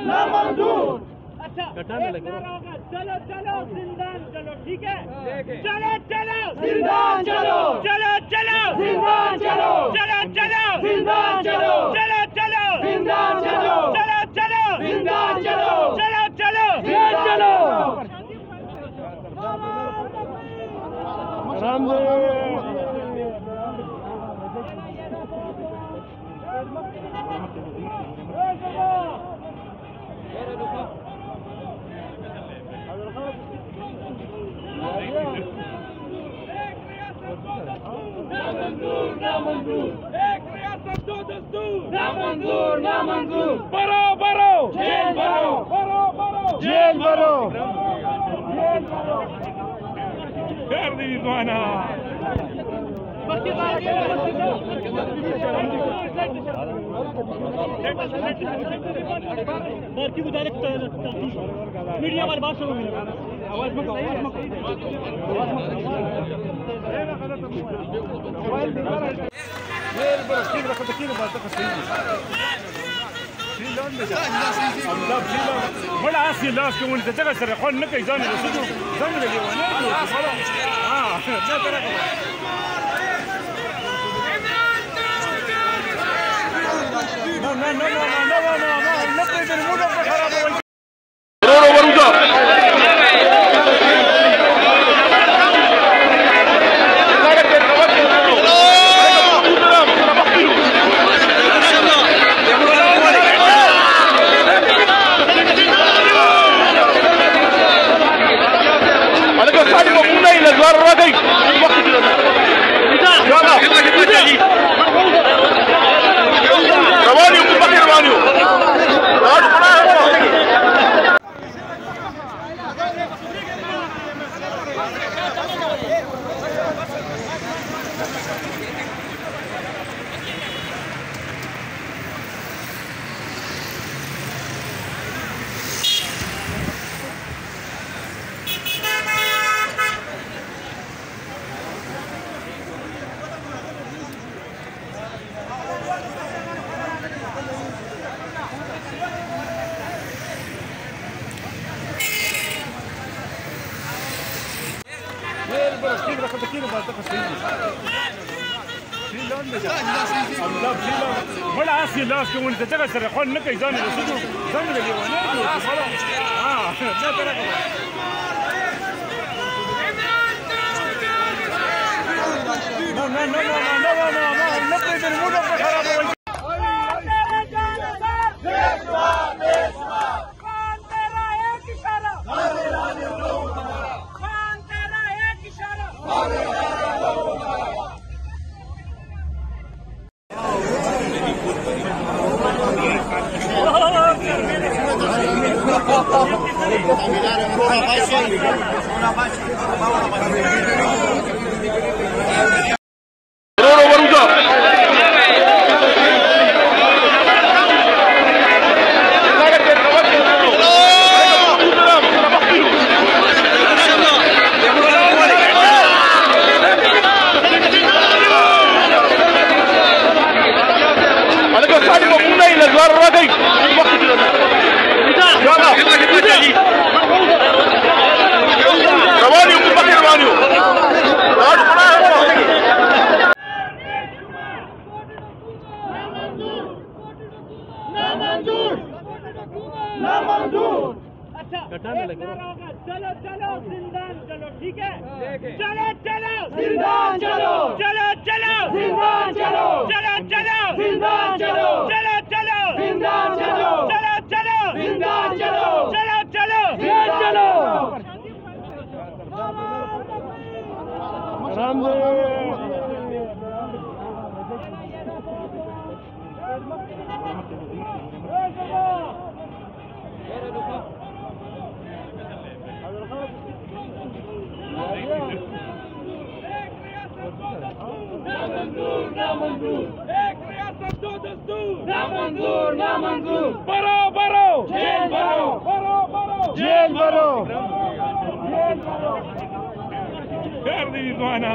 ना मंजूर। अच्छा चलो चलो जिंदान चलो, ठीक है, चलो चलो जिंदान चलो, चलो चलो जिंदान चलो, चलो चलो जिंदान चलो, चलो चलो जिंदान चलो, चलो चलो जिंदान चलो, चलो चलो जिंदान चलो। ना मंजूर, एक रियासत दो दस्तूर, ना मंजूर, ना मंजूर। भरो भरो जेल भरो, भरो भरो जेल भरो। कर दी माना मीडिया वाली बात सुनो, आवाज मत ولا عاصي الناس كون انت تغسل يقول انك يزاني رسولو زاني اليوانات لا ترى ولا عاصي الناس كون انت تغسل يقول انك يزاني رسولو زاني اليوانات لا ترى ना मंजूर। अच्छा चलो चलो जिंदान चलो, ठीक है, चलो चलो जिंदान चलो, चलो चलो जिंदान चलो, चलो चलो जिंदान चलो, चलो चलो जिंदान चलो, चलो चलो जिंदान चलो, चलो चलो जेल चलो। ना मंजूर, एक रियासत दो दस्तूर, ना मंजूर, ना मंजूर। भरो भरो जेल भरो, भरो भरो जेल भरो। कर दी माना